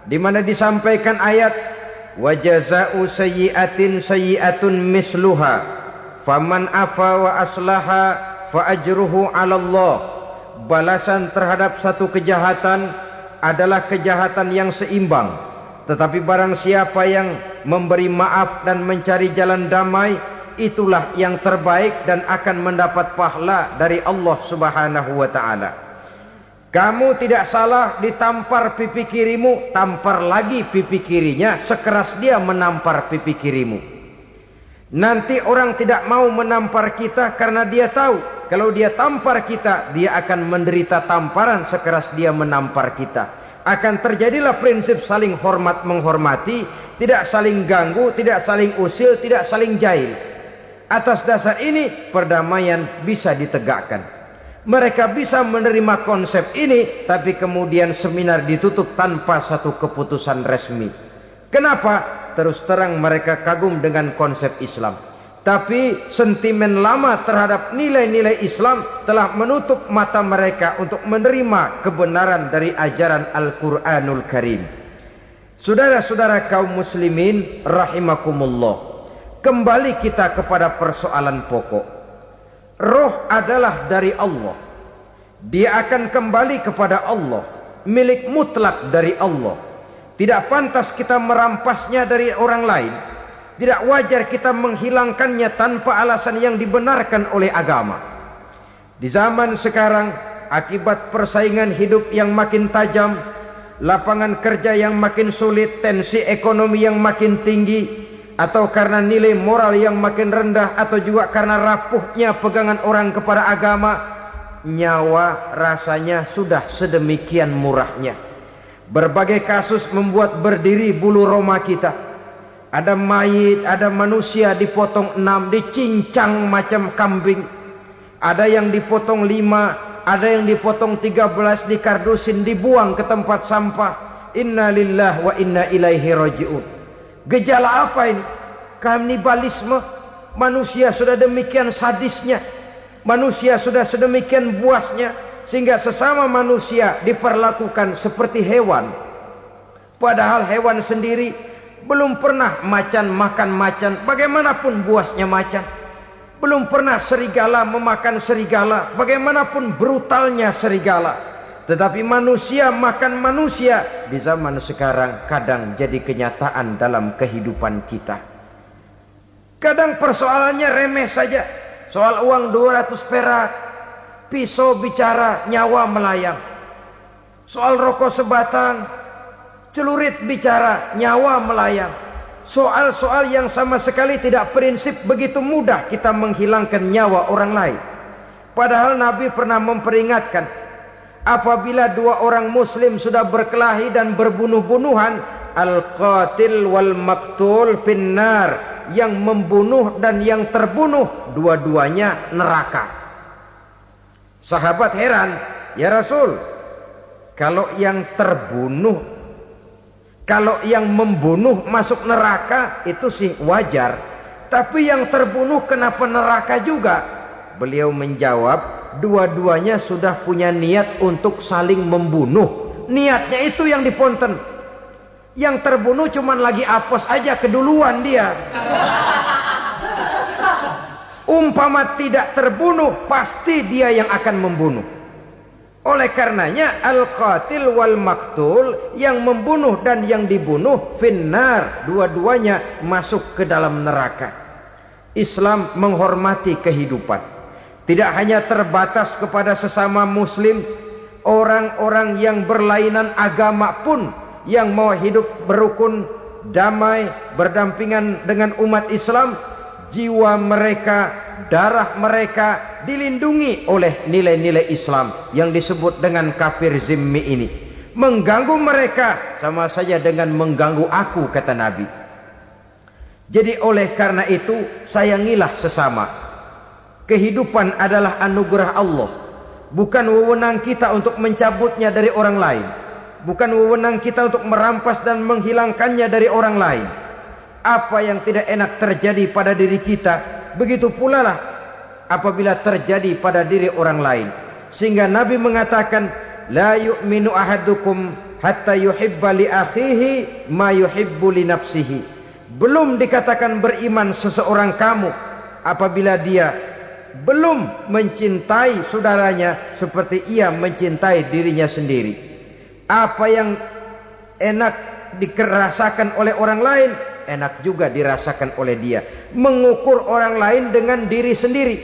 di mana disampaikan ayat wa jazaa'u sayyi'atin sayyi'atun misluha faman afa wa aslaha fa ajruhu 'ala Allah. Balasan terhadap satu kejahatan adalah kejahatan yang seimbang, tetapi barang siapa yang memberi maaf dan mencari jalan damai, itulah yang terbaik dan akan mendapat pahala dari Allah Subhanahu wa ta'ala. Kamu tidak salah ditampar pipi kirimu, tampar lagi pipi kirinya sekeras dia menampar pipi kirimu. Nanti orang tidak mau menampar kita karena dia tahu kalau dia tampar kita, dia akan menderita tamparan sekeras dia menampar kita. Akan terjadilah prinsip saling hormat menghormati, tidak saling ganggu, tidak saling usil, tidak saling jahil. Atas dasar ini perdamaian bisa ditegakkan. Mereka bisa menerima konsep ini, tapi kemudian seminar ditutup tanpa satu keputusan resmi. Kenapa? Terus terang mereka kagum dengan konsep Islam, tapi sentimen lama terhadap nilai-nilai Islam telah menutup mata mereka untuk menerima kebenaran dari ajaran Al-Quranul Karim. Saudara-saudara kaum muslimin rahimakumullah, kembali kita kepada persoalan pokok. Roh adalah dari Allah. Dia akan kembali kepada Allah, milik mutlak dari Allah. Tidak pantas kita merampasnya dari orang lain. Tidak wajar kita menghilangkannya tanpa alasan yang dibenarkan oleh agama. Di zaman sekarang, akibat persaingan hidup yang makin tajam, lapangan kerja yang makin sulit, tensi ekonomi yang makin tinggi, atau karena nilai moral yang makin rendah, atau juga karena rapuhnya pegangan orang kepada agama, nyawa rasanya sudah sedemikian murahnya. Berbagai kasus membuat berdiri bulu roma kita. Ada mayit, ada manusia dipotong 6, dicincang macam kambing. Ada yang dipotong 5, ada yang dipotong 13, dikardusin, dibuang ke tempat sampah. Inna lillahi wa inna ilaihi raji'un. Gejala apa ini? Kanibalisme. Manusia sudah demikian sadisnya, manusia sudah sedemikian buasnya, sehingga sesama manusia diperlakukan seperti hewan. Padahal hewan sendiri belum pernah macan makan macan, bagaimanapun buasnya macan. Belum pernah serigala memakan serigala, bagaimanapun brutalnya serigala. Tetapi manusia makan manusia di zaman sekarang kadang jadi kenyataan dalam kehidupan kita. Kadang persoalannya remeh saja. Soal uang 200 perak, pisau bicara, nyawa melayang. Soal rokok sebatang, celurit bicara, nyawa melayang. Soal-soal yang sama sekali tidak prinsip, begitu mudah kita menghilangkan nyawa orang lain. Padahal Nabi pernah memperingatkan, apabila dua orang muslim sudah berkelahi dan berbunuh-bunuhan, al-qatil wal maktul finnar, yang membunuh dan yang terbunuh dua-duanya neraka. Sahabat heran, ya Rasul, kalau yang terbunuh, kalau yang membunuh masuk neraka itu sih wajar, tapi yang terbunuh kenapa neraka juga? Beliau menjawab, dua-duanya sudah punya niat untuk saling membunuh. Niatnya itu yang diponten. Yang terbunuh cuman lagi apes aja, keduluan dia. Umpama tidak terbunuh, pasti dia yang akan membunuh. Oleh karenanya al-qatil wal maktul, yang membunuh dan yang dibunuh finnar, dua-duanya masuk ke dalam neraka. Islam menghormati kehidupan. Tidak hanya terbatas kepada sesama muslim, orang-orang yang berlainan agama pun yang mau hidup berukun, damai, berdampingan dengan umat Islam, jiwa mereka, darah mereka dilindungi oleh nilai-nilai Islam yang disebut dengan kafir zimmi ini. Mengganggu mereka sama saja dengan mengganggu aku, kata Nabi. Jadi oleh karena itu, sayangilah sesama. Kehidupan adalah anugerah Allah, bukan wewenang kita untuk mencabutnya dari orang lain, bukan wewenang kita untuk merampas dan menghilangkannya dari orang lain. Apa yang tidak enak terjadi pada diri kita, begitu pula lah apabila terjadi pada diri orang lain. Sehingga Nabi mengatakan, la yu'minu ahadukum hatta yuhibba li akhihi ma yuhibbu li nafsihi. Belum dikatakan beriman seseorang kamu apabila dia belum mencintai saudaranya seperti ia mencintai dirinya sendiri. Apa yang enak dirasakan oleh orang lain, enak juga dirasakan oleh dia. Mengukur orang lain dengan diri sendiri.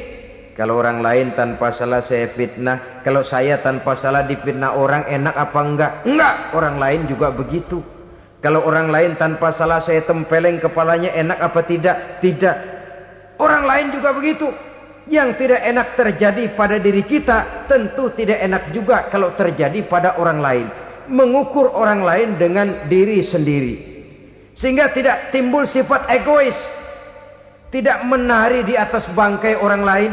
Kalau orang lain tanpa salah saya fitnah, kalau saya tanpa salah difitnah orang, enak apa enggak? Enggak, orang lain juga begitu. Kalau orang lain tanpa salah saya tempeleng kepalanya, enak apa tidak? Tidak. Orang lain juga begitu. Yang tidak enak terjadi pada diri kita, tentu tidak enak juga kalau terjadi pada orang lain. Mengukur orang lain dengan diri sendiri, sehingga tidak timbul sifat egois. tidak menari di atas bangkai orang lain,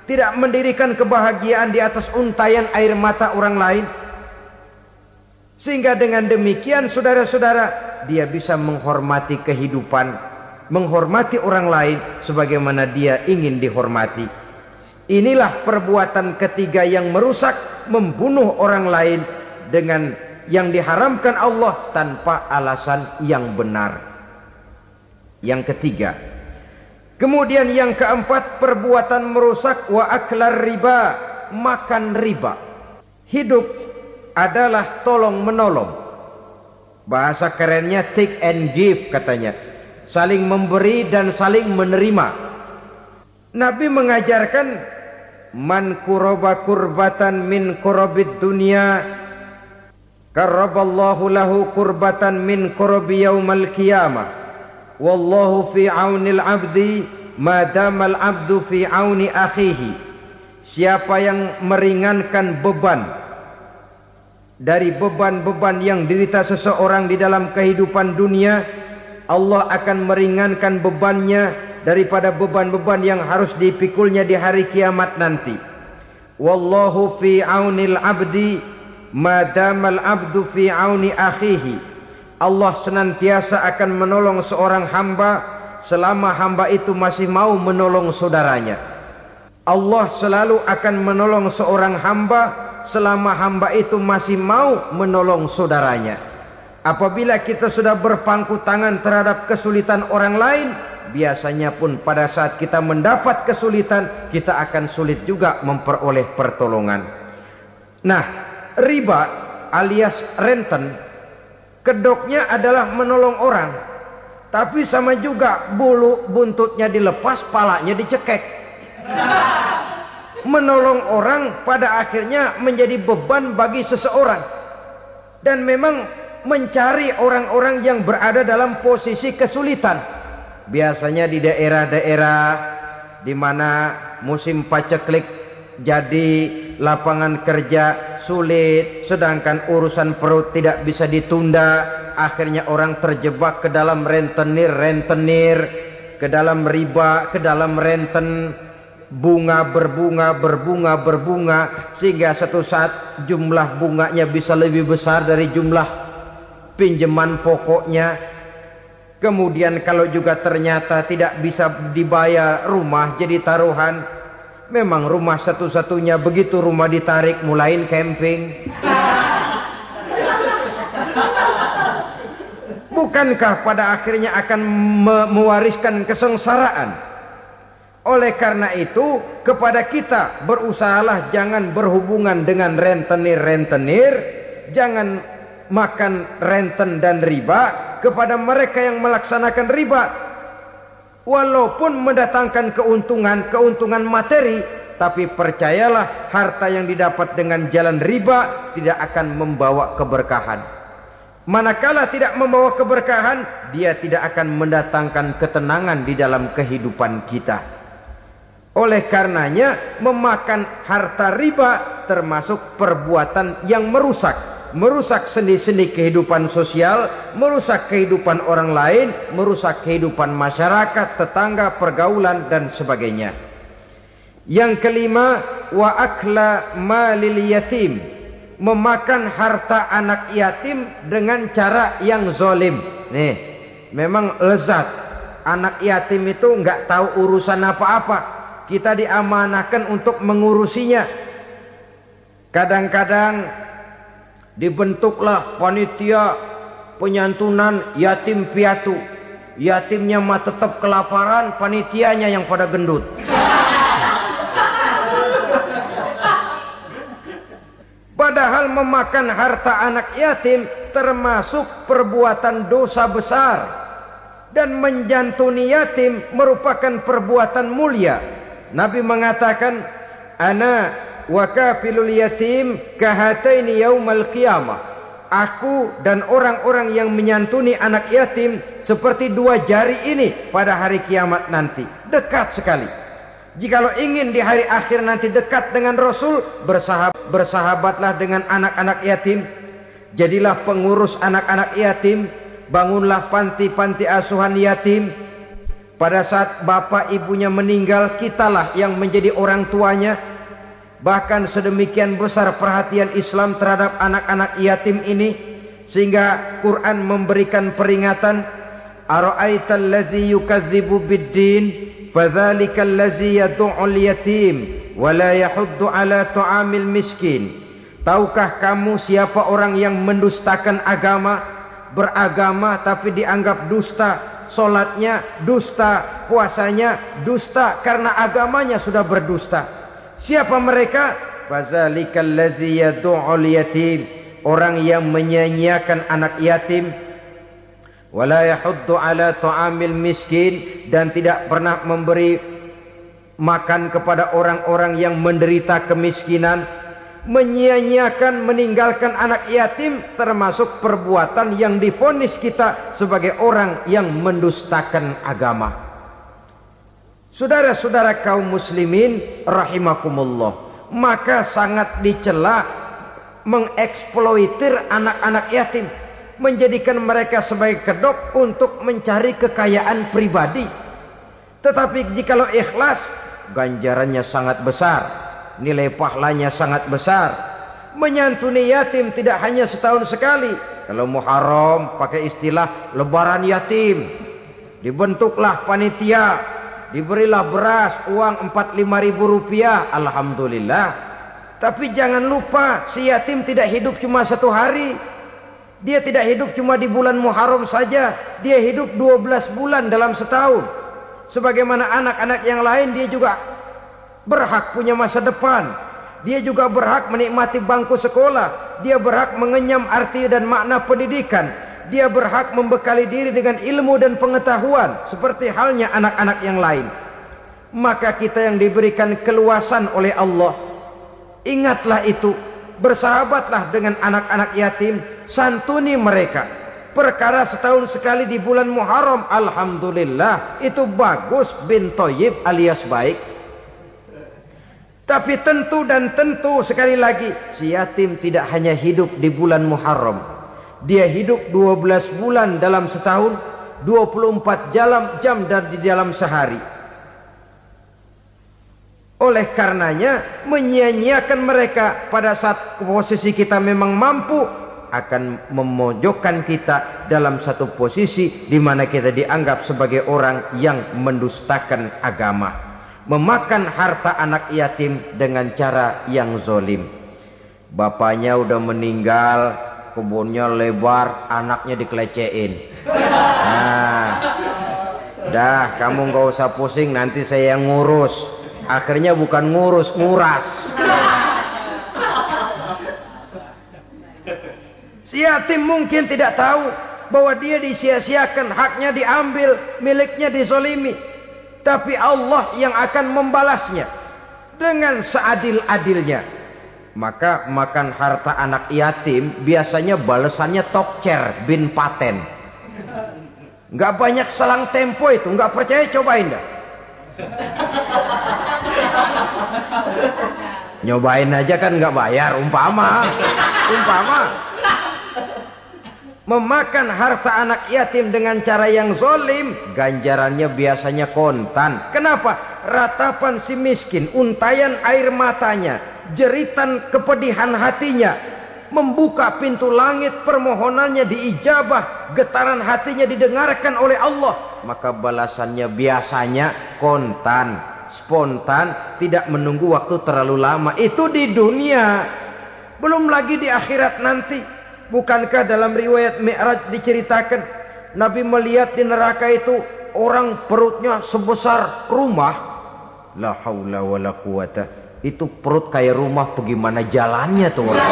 tidak mendirikan kebahagiaan di atas untayan air mata orang lain. Sehingga dengan demikian saudara-saudara, dia bisa menghormati kehidupan, menghormati orang lain sebagaimana dia ingin dihormati. Inilah perbuatan ketiga yang merusak, membunuh orang lain dengan yang diharamkan Allah tanpa alasan yang benar. Yang ketiga. Kemudian yang keempat, perbuatan merusak wa aklar riba, makan riba. Hidup adalah tolong menolong. Bahasa kerennya take and give katanya. Saling memberi dan saling menerima. Nabi mengajarkan man kuraba kurbatan min kurabid dunya karaballahu lahu kurbatan min kurabi yaumal qiyamah. Wallahu fi aunil abdi madamal abdu fi auni akhihi. Siapa yang meringankan beban dari beban-beban yang dirita seseorang di dalam kehidupan dunia, Allah akan meringankan bebannya daripada beban-beban yang harus dipikulnya di hari kiamat nanti. Wallahu fi aunil abdi madamal abdu fi auni akhihi. Allah senantiasa akan menolong seorang hamba selama hamba itu masih mau menolong saudaranya. Allah selalu akan menolong seorang hamba selama hamba itu masih mau menolong saudaranya. Apabila kita sudah berpangku tangan terhadap kesulitan orang lain, biasanya pun pada saat kita mendapat kesulitan, kita akan sulit juga memperoleh pertolongan. Nah, riba alias renten, kedoknya adalah menolong orang, tapi sama juga bulu buntutnya dilepas, palanya dicekek. Menolong orang pada akhirnya menjadi beban bagi seseorang, dan memang mencari orang-orang yang berada dalam posisi kesulitan. Biasanya di daerah-daerah di mana musim paceklik jadi lapangan kerja sulit, sedangkan urusan perut tidak bisa ditunda. Akhirnya orang terjebak ke dalam rentenir, ke dalam riba, ke dalam renten. Bunga berbunga, sehingga satu saat jumlah bunganya bisa lebih besar dari jumlah pinjaman pokoknya. Kemudian kalau juga ternyata tidak bisa dibayar, rumah jadi taruhan. Memang rumah satu-satunya, begitu rumah ditarik mulain camping. Bukankah pada akhirnya akan mewariskan kesengsaraan? Oleh karena itu, kepada kita berusahalah jangan berhubungan dengan rentenir, jangan makan renten dan riba. Kepada mereka yang melaksanakan riba, walaupun mendatangkan keuntungan materi, tapi percayalah harta yang didapat dengan jalan riba tidak akan membawa keberkahan. Manakala tidak membawa keberkahan, dia tidak akan mendatangkan ketenangan di dalam kehidupan kita. Oleh karenanya, memakan harta riba termasuk perbuatan yang merusak sendi-sendi kehidupan sosial, merusak kehidupan orang lain, merusak kehidupan masyarakat, tetangga, pergaulan dan sebagainya. Yang kelima, wa akla malil yatim, memakan harta anak yatim dengan cara yang zalim. Nih, memang lezat. Anak yatim itu nggak tahu urusan apa-apa. Kita diamanahkan untuk mengurusinya. Kadang-kadang dibentuklah panitia penyantunan yatim piatu. Yatimnya mah tetap kelaparan, panitianya yang pada gendut. Padahal memakan harta anak yatim termasuk perbuatan dosa besar, dan menjantuni yatim merupakan perbuatan mulia. Nabi mengatakan, ana wa kafilul yatim kahataini yaumal qiyamah. Aku dan orang-orang yang menyantuni anak yatim seperti dua jari ini pada hari kiamat nanti. Dekat sekali. Jikalau ingin di hari akhir nanti dekat dengan Rasul, bersahabatlah dengan anak-anak yatim. Jadilah pengurus anak-anak yatim. Bangunlah panti-panti asuhan yatim. Pada saat bapak ibunya meninggal, kitalah yang menjadi orang tuanya. Bahkan sedemikian besar perhatian Islam terhadap anak-anak yatim ini, sehingga Quran memberikan peringatan, ara'aital ladzi yukadzibu biddin fadzalikal ladzi yad'ul yatim wa la yahuddu ala ta'amil miskin. Tahukah kamu siapa orang yang mendustakan agama, beragama tapi dianggap dusta, solatnya dusta, puasanya dusta karena agamanya sudah berdusta. Siapa mereka? Fadzalikal ladzi yad'ul yatim, orang yang menyia-nyiakan anak yatim, wala yahuddu ala ta'amil miskin, dan tidak pernah memberi makan kepada orang-orang yang menderita kemiskinan. Menyia-nyiakan, meninggalkan anak yatim termasuk perbuatan yang divonis kita sebagai orang yang mendustakan agama. Saudara-saudara kaum muslimin rahimakumullah, maka sangat dicela mengeksploitir anak-anak yatim, menjadikan mereka sebagai kedok untuk mencari kekayaan pribadi. Tetapi jikalau ikhlas, ganjarannya sangat besar, nilai pahalanya sangat besar. Menyantuni yatim tidak hanya setahun sekali. Kalau Muharram pakai istilah lebaran yatim, dibentuklah panitia, diberilah beras, uang 45.000 rupiah, alhamdulillah. Tapi jangan lupa, si yatim tidak hidup cuma satu hari. Dia tidak hidup cuma di bulan Muharram saja, dia hidup 12 bulan dalam setahun. Sebagaimana anak-anak yang lain, dia juga berhak punya masa depan. Dia juga berhak menikmati bangku sekolah. Dia berhak mengenyam arti dan makna pendidikan. Dia berhak membekali diri dengan ilmu dan pengetahuan seperti halnya anak-anak yang lain. Maka kita yang diberikan keluasan oleh Allah, ingatlah itu, bersahabatlah dengan anak-anak yatim, santuni mereka. Perkara setahun sekali di bulan Muharram, alhamdulillah, itu bagus, bin Thayyib alias baik. Tapi tentu dan tentu sekali lagi, si yatim tidak hanya hidup di bulan Muharram. Dia hidup 12 bulan dalam setahun, 24 jam di dalam sehari. Oleh karenanya, menyia-nyiakan mereka pada saat posisi kita memang mampu akan memojokkan kita dalam satu posisi di mana kita dianggap sebagai orang yang mendustakan agama, memakan harta anak yatim dengan cara yang zolim. Bapaknya udah meninggal, kebunnya lebar, anaknya dikelecehin. Nah, dah kamu gak usah pusing, nanti saya yang ngurus. Akhirnya bukan ngurus, nguras. Si yatim mungkin tidak tahu bahwa dia disia-siakan, haknya diambil, miliknya dizolimi. Tapi Allah yang akan membalasnya dengan seadil-adilnya. Maka makan harta anak yatim biasanya balasannya tokcer bin paten. Nggak banyak selang tempo itu, nggak percaya cobain dah. Nyobain aja kan nggak bayar, umpama. Memakan harta anak yatim dengan cara yang zolim, ganjarannya biasanya kontan. Kenapa? Ratapan si miskin, untayan air matanya, jeritan kepedihan hatinya, membuka pintu langit, permohonannya diijabah, getaran hatinya didengarkan oleh Allah. Maka balasannya biasanya kontan, spontan, tidak menunggu waktu terlalu lama. Itu di dunia, belum lagi di akhirat nanti. Bukankah dalam riwayat Mi'raj diceritakan Nabi melihat di neraka itu orang perutnya sebesar rumah. La haula wala quwata. Itu perut kayak rumah, bagaimana jalannya tuh orang?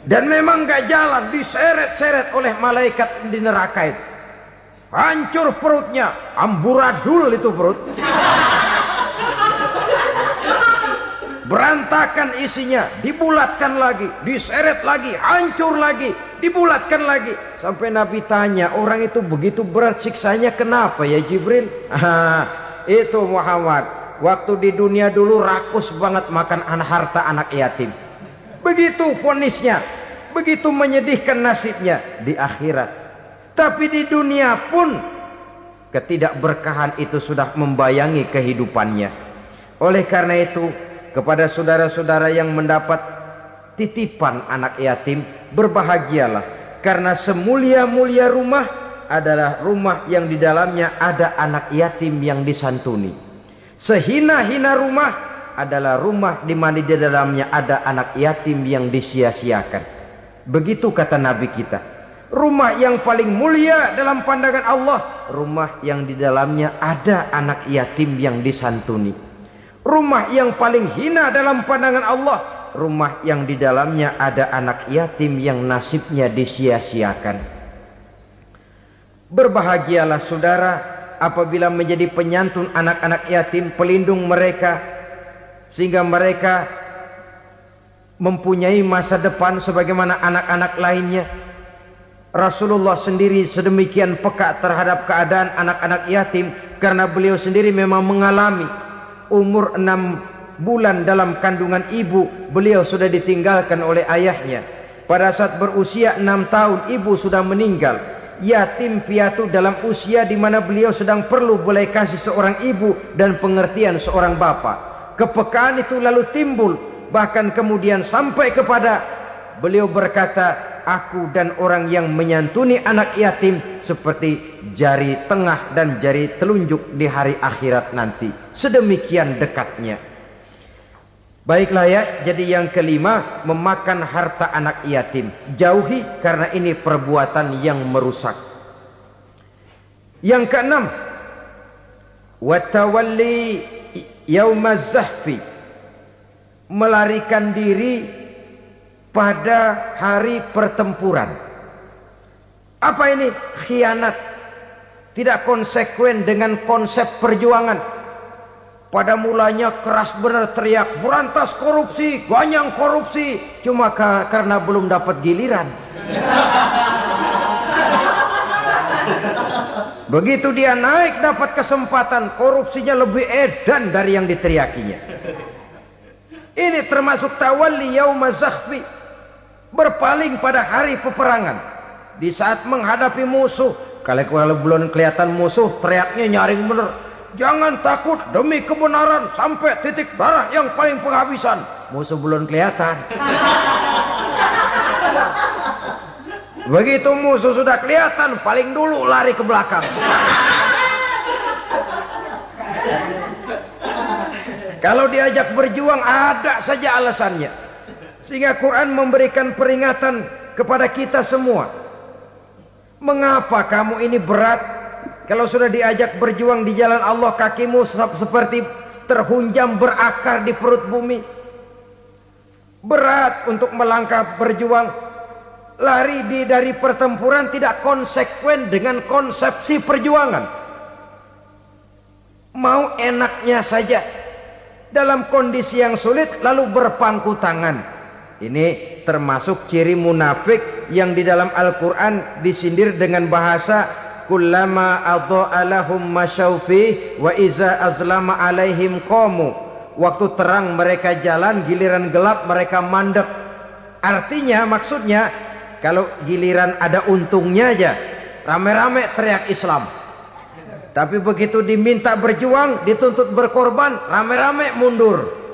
Dan memang gak jalan, diseret-seret oleh malaikat di neraka itu. Hancur perutnya, amburadul itu perut. Berantakan isinya, dibulatkan lagi, diseret lagi, hancur lagi, dibulatkan lagi. Sampai Nabi tanya, orang itu begitu berat siksanya kenapa ya Jibril? Itu Muhammad, waktu di dunia dulu rakus banget makan harta anak yatim. Begitu vonisnya, begitu menyedihkan nasibnya. Di akhirat Tapi di dunia pun ketidakberkahan itu sudah membayangi kehidupannya. Oleh karena itu, kepada saudara-saudara yang mendapat titipan anak yatim, berbahagialah, karena semulia-mulia rumah adalah rumah yang di dalamnya ada anak yatim yang disantuni. Sehina-hina rumah adalah rumah di mana di dalamnya ada anak yatim yang disia-siakan. Begitu kata Nabi kita. Rumah yang paling mulia dalam pandangan Allah, rumah yang di dalamnya ada anak yatim yang disantuni. Rumah yang paling hina dalam pandangan Allah, rumah yang di dalamnya ada anak yatim yang nasibnya disia-siakan. Berbahagialah saudara apabila menjadi penyantun anak-anak yatim, pelindung mereka, sehingga mereka mempunyai masa depan sebagaimana anak-anak lainnya. Rasulullah sendiri sedemikian peka terhadap keadaan anak-anak yatim, karena beliau sendiri memang mengalami umur 6 bulan dalam kandungan ibu, beliau sudah ditinggalkan oleh ayahnya. Pada saat berusia 6 tahun ibu sudah meninggal. Yatim piatu dalam usia di mana beliau sedang perlu belas kasih seorang ibu dan pengertian seorang bapa. Kepekaan itu lalu timbul, bahkan kemudian sampai kepada beliau berkata, aku dan orang yang menyantuni anak yatim seperti jari tengah dan jari telunjuk di hari akhirat nanti. Sedemikian dekatnya. Baiklah ya, jadi yang kelima, memakan harta anak yatim. Jauhi, karena ini perbuatan yang merusak. Yang keenam, watawalli yaumaz zahfi, melarikan diri pada hari pertempuran. Apa ini? Khianat. Tidak konsekuen dengan konsep perjuangan. Pada mulanya keras benar teriak, berantas korupsi, ganyang korupsi, cuma karena belum dapat giliran. Begitu dia naik dapat kesempatan, korupsinya lebih edan dari yang diteriakinya. Ini termasuk tawalli yaumaz zahfi, berpaling pada hari peperangan. Di saat menghadapi musuh, kalau belum kelihatan musuh, teriaknya nyaring bener. Jangan takut, demi kebenaran sampai titik darah yang paling penghabisan. Musuh belum kelihatan. Begitu musuh sudah kelihatan, paling dulu lari ke belakang. Kalau diajak berjuang ada saja alasannya. Sehingga Quran memberikan peringatan kepada kita semua. Mengapa kamu ini berat? Kalau sudah diajak berjuang di jalan Allah, kakimu seperti terhunjam berakar di perut bumi. Berat untuk melangkah berjuang. Lari dari pertempuran tidak konsekuen dengan konsepsi perjuangan. Mau enaknya saja. Dalam kondisi yang sulit lalu berpangku tangan. Ini termasuk ciri munafik yang di dalam Al-Quran disindir dengan bahasa kullama adha'a lahum masyaufi wa iza azlama alaihim qamu. Waktu terang mereka jalan, giliran gelap mereka mandek. Artinya, maksudnya, kalau giliran ada untungnya aja, rame-rame teriak Islam. Tapi begitu diminta berjuang, dituntut berkorban, rame-rame mundur.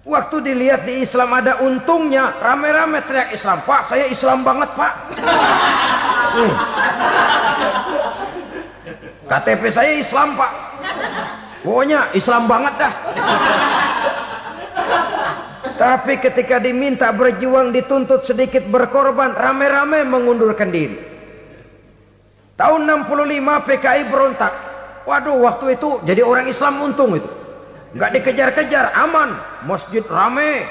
Waktu dilihat di Islam ada untungnya, rame-rame teriak Islam. Pak, saya Islam banget, Pak. KTP saya Islam, Pak. Pokoknya Islam banget dah. Tapi ketika diminta berjuang, dituntut sedikit berkorban, rame-rame mengundurkan diri. Tahun 65 PKI berontak. Waduh, waktu itu jadi orang Islam untung itu. Nggak dikejar-kejar, aman. Masjid rame,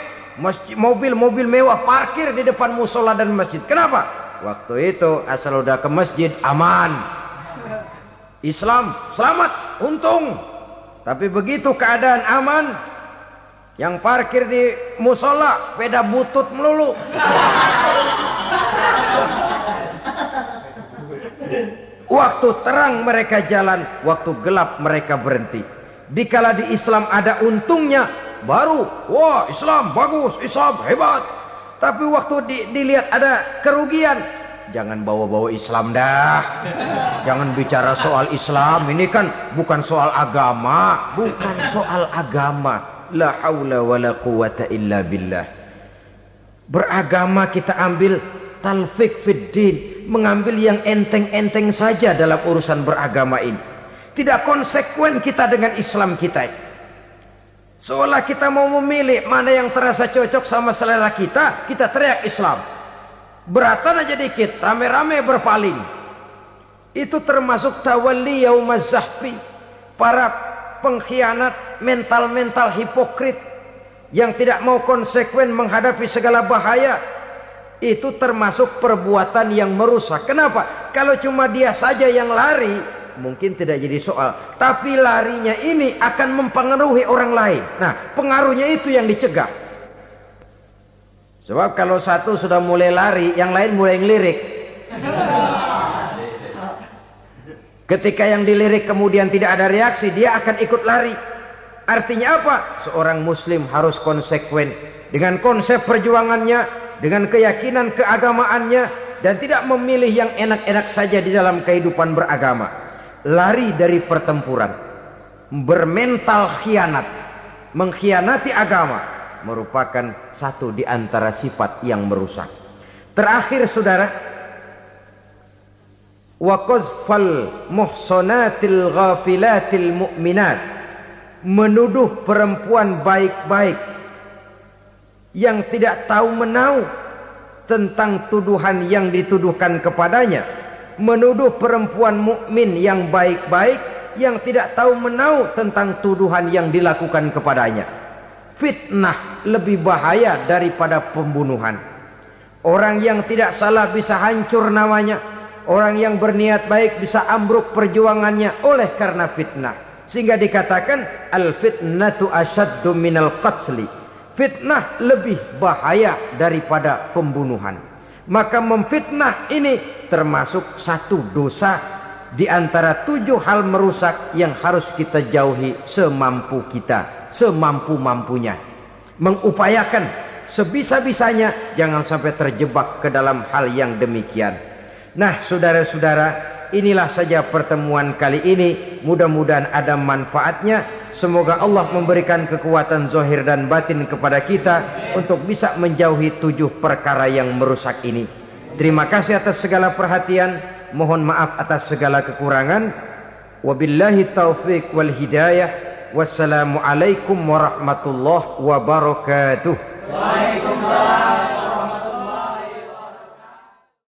mobil-mobil mewah parkir di depan musola dan masjid. Kenapa? Waktu itu asal udah ke masjid aman. Islam selamat, untung. Tapi begitu keadaan aman, yang parkir di musola sepeda butut melulu. Waktu terang mereka jalan, waktu gelap mereka berhenti. Dikala di Islam ada untungnya, baru wah Islam bagus, Islam hebat. Tapi waktu dilihat ada kerugian, jangan bawa-bawa Islam dah. Jangan bicara soal Islam. Ini kan bukan soal agama. Bukan soal agama. La haula wa la quwata illa billah. Beragama kita ambil talfik fid din, mengambil yang enteng-enteng saja dalam urusan beragama ini. Tidak konsekuen kita dengan Islam kita. Seolah kita mau memilih mana yang terasa cocok sama selera kita, kita teriak Islam. Beratan aja dikit, rame-rame berpaling. Itu termasuk tawalli yaumaz zahfi, para pengkhianat, mental-mental hipokrit yang tidak mau konsekuen menghadapi segala bahaya. Itu termasuk perbuatan yang merusak. Kenapa? Kalau cuma dia saja yang lari, mungkin tidak jadi soal. Tapi larinya ini akan mempengaruhi orang lain. Nah, pengaruhnya itu yang dicegah. Sebab kalau satu sudah mulai lari, yang lain mulai ngelirik. Ketika yang dilirik kemudian tidak ada reaksi, dia akan ikut lari. Artinya apa? Seorang muslim harus konsekuen dengan konsep perjuangannya, dengan keyakinan keagamaannya, dan tidak memilih yang enak-enak saja di dalam kehidupan beragama. Lari dari pertempuran, bermental khianat, mengkhianati agama, merupakan satu di antara sifat yang merusak. Terakhir saudara, wa qazfal muhsanatil ghafilatil mu'minat, menuduh perempuan baik-baik yang tidak tahu menahu tentang tuduhan yang dituduhkan kepadanya, menuduh perempuan mukmin yang baik-baik yang tidak tahu menahu tentang tuduhan yang dilakukan kepadanya. Fitnah lebih bahaya daripada pembunuhan. Orang yang tidak salah bisa hancur namanya, orang yang berniat baik bisa ambruk perjuangannya oleh karena fitnah. Sehingga dikatakan al fitnatu asyaddu minal qatli, fitnah lebih bahaya daripada pembunuhan. Maka memfitnah ini termasuk satu dosa di antara 7 hal merusak yang harus kita jauhi semampu kita, semampu-mampunya. Mengupayakan sebisa-bisanya jangan sampai terjebak ke dalam hal yang demikian. Nah, saudara-saudara, inilah saja pertemuan kali ini. Mudah-mudahan ada manfaatnya. Semoga Allah memberikan kekuatan zahir dan batin kepada kita untuk bisa menjauhi 7 perkara yang merusak ini. Terima kasih atas segala perhatian. Mohon maaf atas segala kekurangan. Wabillahi taufiq wal hidayah. Wassalamualaikum warahmatullahi wabarakatuh. Waalaikumsalam.